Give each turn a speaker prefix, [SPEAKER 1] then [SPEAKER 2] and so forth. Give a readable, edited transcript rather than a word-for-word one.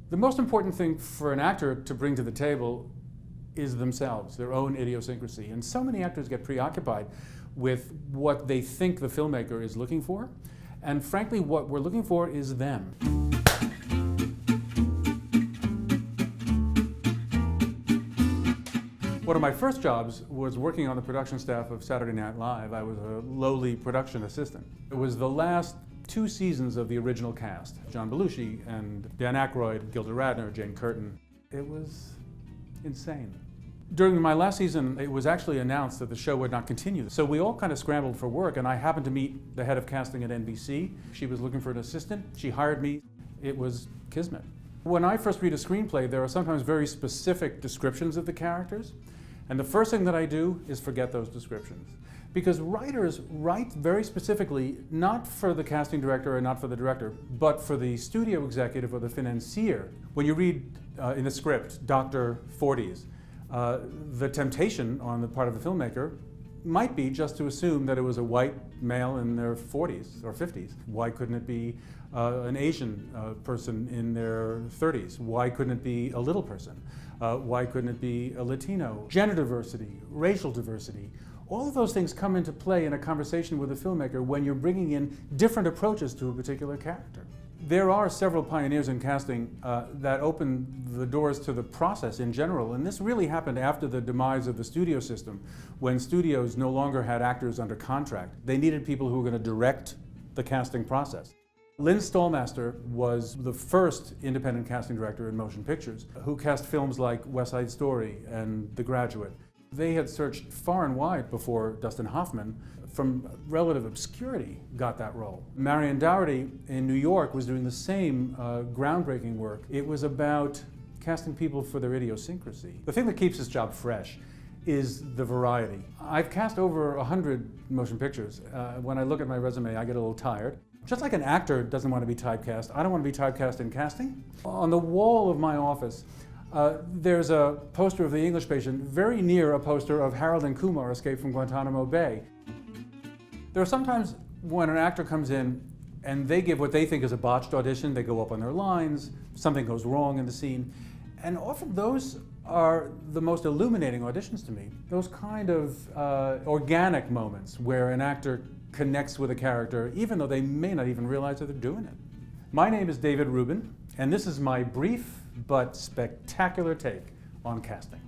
[SPEAKER 1] The most important thing for an actor to bring to the table is themselves, their own idiosyncrasy. And so many actors get preoccupied with what they think the filmmaker is looking for. And frankly, what we're looking for is them. One of my first jobs was working on the production staff of Saturday Night Live. I was a lowly production assistant. It was the last 2 seasons of the original cast. John Belushi and Dan Aykroyd, Gilda Radner, Jane Curtin. It was insane. During my last season, it was actually announced that the show would not continue. So we all kind of scrambled for work, and I happened to meet the head of casting at NBC. She was looking for an assistant. She hired me. It was kismet. When I first read a screenplay, there are sometimes very specific descriptions of the characters. And the first thing that I do is forget those descriptions. Because writers write very specifically, not for the casting director or not for the director, but for the studio executive or the financier. When you read in the script, Dr. 40s, the temptation on the part of the filmmaker might be just to assume that it was a white male in their 40s or 50s. Why couldn't it be an Asian person in their 30s? Why couldn't it be a little person? Why couldn't it be a Latino? Gender diversity, racial diversity. All of those things come into play in a conversation with a filmmaker when you're bringing in different approaches to a particular character. There are several pioneers in casting that opened the doors to the process in general, and this really happened after the demise of the studio system, when studios no longer had actors under contract. They needed people who were going to direct the casting process. Lynn Stallmaster was the first independent casting director in motion pictures who cast films like West Side Story and The Graduate. They had searched far and wide before Dustin Hoffman, from relative obscurity, got that role. Marion Dougherty in New York was doing the same groundbreaking work. It was about casting people for their idiosyncrasy. The thing that keeps this job fresh is the variety. I've cast over 100 motion pictures. When I look at my resume, I get a little tired. Just like an actor doesn't want to be typecast, I don't want to be typecast in casting. On the wall of my office, there's a poster of The English Patient very near a poster of Harold and Kumar Escape from Guantanamo Bay. There are sometimes when an actor comes in and they give what they think is a botched audition, they go up on their lines, something goes wrong in the scene, and often those are the most illuminating auditions to me. Those kind of organic moments where an actor connects with a character even though they may not even realize that they're doing it. My name is David Rubin, and this is my brief but spectacular take on casting.